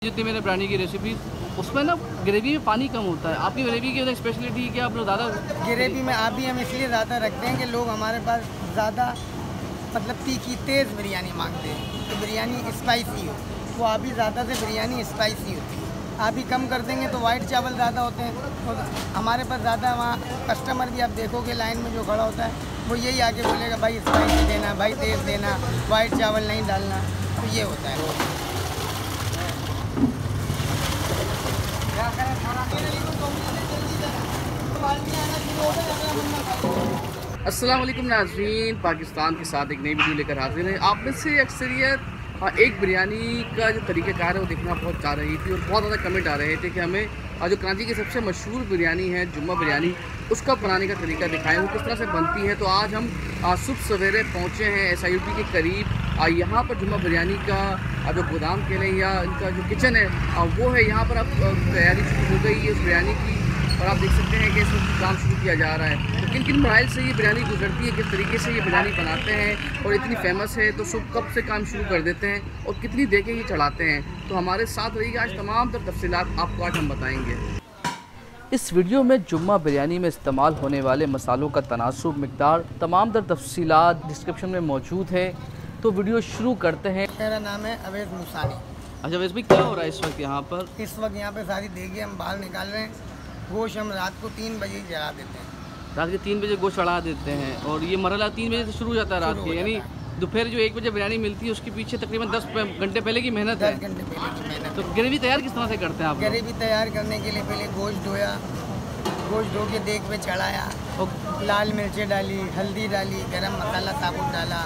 जितनी मैंने बिरयानी की रेसिपी उसमें ना ग्रेवी में पानी कम होता है। आपकी ग्रेवी की स्पेशलिटी क्या आप लोग ज़्यादा ग्रेवी में आप भी हम इसलिए ज़्यादा रखते हैं कि लोग हमारे पास ज़्यादा मतलब तीखी तेज़ बिरयानी मांगते हैं, तो बिरयानी स्पाइसी हो, वो आप भी ज़्यादा से बिरयानी स्पाइसी होती है। आप भी कम कर देंगे तो वाइट चावल ज़्यादा होते हैं, और हमारे पास ज़्यादा वहाँ कस्टमर भी आप देखोगे लाइन में जो खड़ा होता है वो यही आके बोलेगा भाई स्पाइसी देना, भाई तेज़ देना, वाइट चावल नहीं डालना, तो ये होता है। अस्सलाम वालेकुम नाज़रीन, पाकिस्तान के साथ एक नई वीडियो लेकर हाजिर हैं। आप में से अक्सरियत एक बिरयानी का जो तरीक़ाकार है वो देखना बहुत चाह रही थी और बहुत ज़्यादा कमेंट आ रहे थे कि हमें जो कराची की सबसे मशहूर बिरयानी है जुम्मा बिरयानी, उसका बनाने का तरीका दिखाएं, वो किस तरह से बनती है। तो आज हम सुबह सवेरे पहुँचे हैं SIUT के करीब। यहाँ पर जुम्मा बिरयानी का जो गोदाम कह लें या इनका जो किचन है वो है। यहाँ पर अब तैयारी शुरू हो गई है इस बिरयानी की और आप देख सकते हैं कि इसमें काम शुरू किया जा रहा है। तो किन किन मराइल से ये बिरयानी गुजरती है, किस तरीके से ये बिरयानी बनाते हैं और इतनी फेमस है, तो सुबह कब से काम शुरू कर देते हैं और कितनी देर के ये चढ़ाते हैं। तो हमारे साथ रहिएगा, आज तमाम तफसीलात आपको आज हम बताएंगे। इस वीडियो में जुम्मा बिरयानी में इस्तेमाल होने वाले मसालों का तनासुब, मिकदार, तमाम तफसीलात डिस्क्रिप्शन में मौजूद है। तो वीडियो शुरू करते हैं। मेरा नाम है अवैध मूसानी। अच्छा वैसे भी क्या हो रहा है इस वक्त यहाँ पर? इस वक्त यहाँ पे सारी देगी हम बाहर निकाल रहे हैं। गोश्त हम रात को 3 बजे चढ़ा देते हैं। रात के 3 बजे गोश्त चढ़ा देते हैं और ये मरहला 3 बजे से शुरू हो जाता है रात के, यानी दोपहर जो 1 बजे बिरयानी मिलती है उसके पीछे तकरीबन 10 घंटे पहले की मेहनत है। 10 घंटे पहले की मेहनत। तो ग्रेवी तैयार किस तरह से करते हैं आप? ग्रेवी तैयार करने के लिए पहले गोश्त धोया, गोश्त धो के देग पे चढ़ाया, लाल मिर्चें डाली, हल्दी डाली, गरम मसाला साबुत डाला,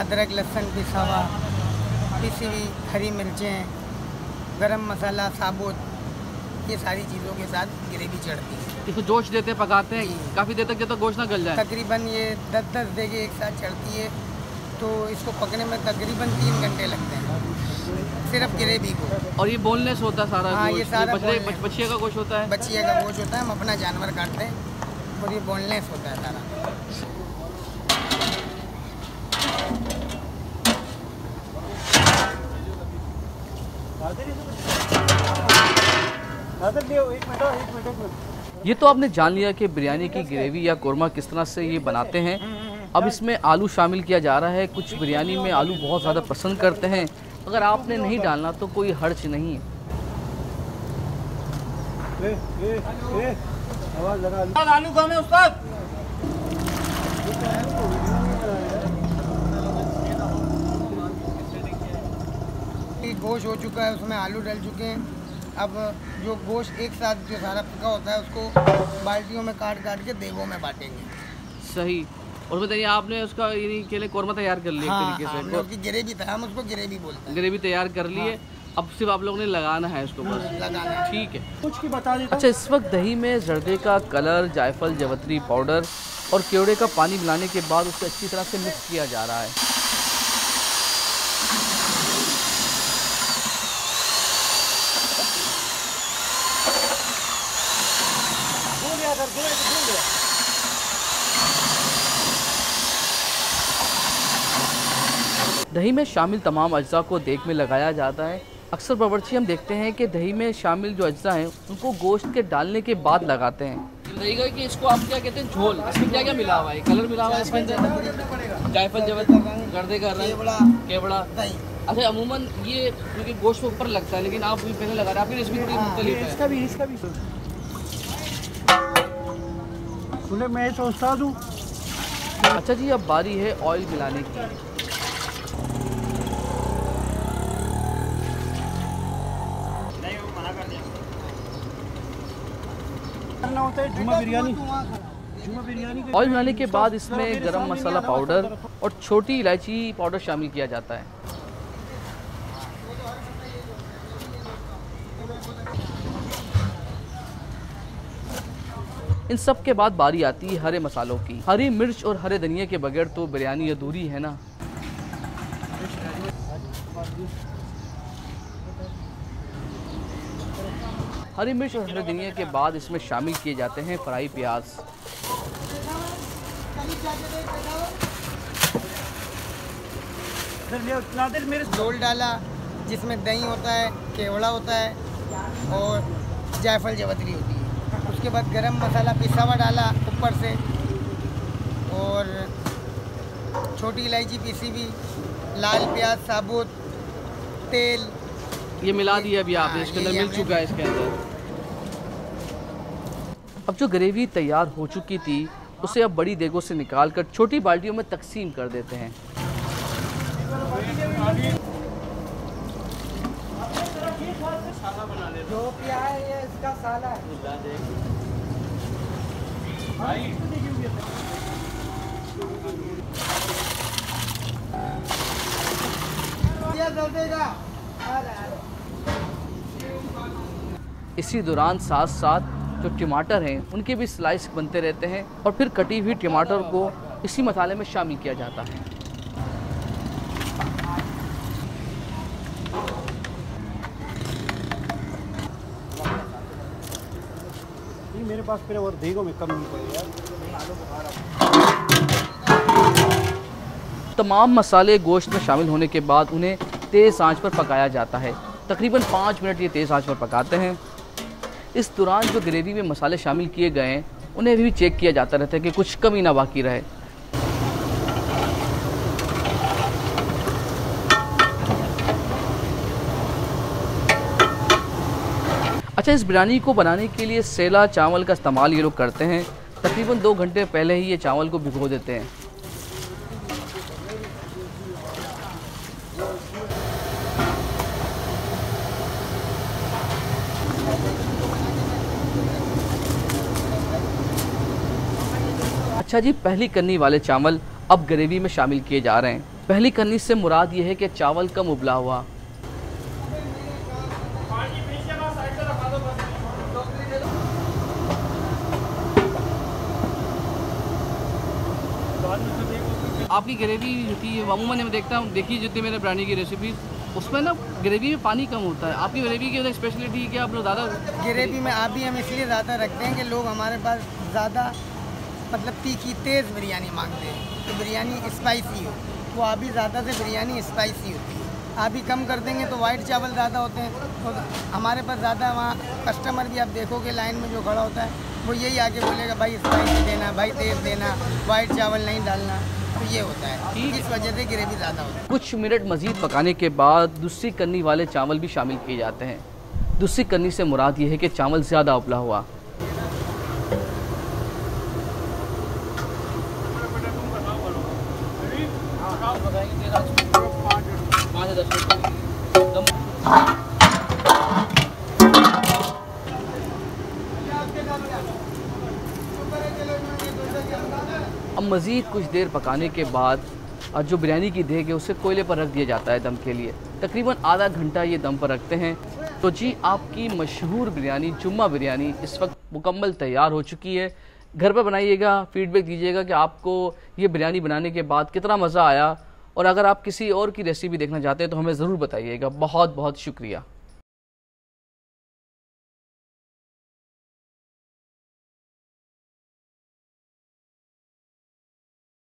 अदरक लहसुन पिसा हुआ, पिसी हुई हरी मिर्चें, गरम मसाला साबुत, ये सारी चीज़ों के साथ ग्रेवी चढ़ती है। इसको जोश देते हैं, पकाते हैं काफ़ी देर तक जब तक गोश्त ना गल जाए। तकरीबन ये 10-10 देगे एक साथ चढ़ती है, तो इसको पकने में तकरीबन 3 घंटे लगते हैं सिर्फ ग्रेवी को। और ये बोनलेस होता है सारा? हाँ, ये सारा बछिया का गोश्त होता है। बछिया का गोश्त होता है, हम अपना जानवर काटते हैं और ये बोनलेस होता है सारा। ये तो आपने जान लिया कि बिरयानी की ग्रेवी या कोरमा किस तरह से ये बनाते हैं। अब इसमें आलू शामिल किया जा रहा है। कुछ बिरयानी में आलू बहुत ज़्यादा पसंद करते हैं, अगर आपने नहीं डालना तो कोई हर्ज नहीं है। आलू कम है उस्ताद। गोश्त हो चुका है, उसमें आलू डल चुके हैं। अब जो गोश्त एक साथ जो सारा पका होता है उसको बाल्टियों में काट काट के देगों में बांटेंगे। सही। और बताइए आपने उसका के लिए कोरमा तैयार कर लिया? हाँ, तरीके से हम लोग की ग्रेवी था, हम उसको ग्रेवी बोलते हैं। ग्रेवी तैयार कर लिए। अब सिर्फ आप लोगों ने लगाना है इसको, बस लगाना। ठीक है। कुछ की बता दें। अच्छा, इस वक्त दही में जर्दे का कलर, जायफल, जवतरी पाउडर और केवड़े का पानी मिलाने के बाद उसे अच्छी तरह से मिक्स किया जा रहा है। दही में शामिल तमाम अज्जा को देग में लगाया जाता है। अक्सर बावर्ची हम देखते हैं कि दही में शामिल जो अज्जा हैं उनको गोश्त के डालने के बाद लगाते हैं। बताइएगा कि इसको आप क्या कहते हैं, झोल? इसमें क्या क्या मिला हुआ है? कलर मिला हुआ है इसके अंदर, जायफल, जवतरी, गर्दे का रंग, केवड़ा। अच्छा, अमूमन ये क्योंकि गोश्त के ऊपर लगता है, लेकिन आप भी पहले लगा रहे हैं, आपकी रेसिपी थोड़ी मुख्तलिफ है। इसका भी सुने, मैं सोचता हूँ। अच्छा जी, अब बारी है ऑयल मिलाने की। ऑयल मिलाने के बाद इसमें गरम मसाला पाउडर और छोटी इलायची पाउडर शामिल किया जाता है। इन सब के बाद बारी आती है हरे मसालों की। हरी मिर्च और हरे धनिया के बगैर तो बिरयानी अधूरी है ना। हरी मिर्च और हरे धनिया के बाद इसमें शामिल किए जाते हैं फ्राई प्याज। रोल डाला, जिसमें दही होता है, केवड़ा होता है और जायफल जावित्री होती है। उसके बाद गरम मसाला पिसा हुआ डाला ऊपर से और छोटी इलायची पीसी हुई, लाल प्याज साबुत, तेल ये मिला दिया अभी आपने, इसके अंदर मिल चुका है इसके अंदर। अब जो ग्रेवी तैयार हो चुकी थी उसे अब बड़ी देगों से निकालकर छोटी बाल्टियों में तकसीम कर देते हैं। जो पिया है ये इसका साला है। इसी दौरान साथ साथ जो टमाटर हैं उनके भी स्लाइस बनते रहते हैं और फिर कटी हुई टमाटर को इसी मसाले में शामिल किया जाता है। मेरे पास फिर और देगों में कम नहीं पड़ेगा। तमाम मसाले गोश्त में शामिल होने के बाद उन्हें तेज़ आंच पर पकाया जाता है। तकरीबन 5 मिनट ये तेज़ आंच पर पकाते हैं। इस दौरान जो ग्रेवी में मसाले शामिल किए गए हैं उन्हें भी चेक किया जाता रहता है कि कुछ कमी ना बाकी रहे। अच्छा, इस बिरयानी को बनाने के लिए सेला चावल का इस्तेमाल ये लोग करते हैं। तकरीबन 2 घंटे पहले ही ये चावल को भिगो देते हैं। अच्छा जी, पहली कन्नी वाले चावल अब ग्रेवी में शामिल किए जा रहे हैं। पहली कन्नी से मुराद ये है कि चावल कम उबला हुआ। आपकी ग्रेवी होती है अमूमन मैं देखता हूँ, देखिए जितनी मेरे बिरयानी की रेसिपी उसमें ना ग्रेवी में पानी कम होता है। आपकी ग्रेवी की स्पेशलिटी क्या, आप लोग ज़्यादा ग्रेवी में आप भी हम इसलिए ज़्यादा रखते हैं कि लोग हमारे पास ज़्यादा मतलब तीखी तेज़ बिरयानी मांगते हैं, तो बिरयानी स्पाइसी हो, वो आप भी ज़्यादा से बिरयानी स्पाइसी होती है। आप भी कम कर देंगे तो वाइट चावल ज़्यादा होते हैं, तो हमारे पास ज़्यादा वहाँ कस्टमर भी आप देखोगे लाइन में जो खड़ा होता है वो यही आके बोलेगा भाई स्पाइसी देना, भाई तेज़ देना, वाइट चावल नहीं डालना, तो ये होता है। इस वजह से ग्रेवी ज़्यादा होती है। कुछ मिनट मज़ीद पकाने के बाद दूसरी कन्नी वाले चावल भी शामिल किए जाते हैं। दूसरी कन्नी से मुराद ये है कि चावल ज़्यादा उबला हुआ। अब मज़ीद कुछ देर पकाने के बाद जो बिरयानी की देग है उसे कोयले पर रख दिया जाता है दम के लिए। तकरीबन आधा घंटा ये दम पर रखते हैं। तो जी, आपकी मशहूर बिरयानी जुम्मा बिरयानी इस वक्त मुकम्मल तैयार हो चुकी है। घर पर बनाइएगा, फीडबैक दीजिएगा कि आपको ये बिरयानी बनाने के बाद कितना मज़ा आया। और अगर आप किसी और की रेसिपी देखना चाहते हैं तो हमें ज़रूर बताइएगा। बहुत बहुत शुक्रिया।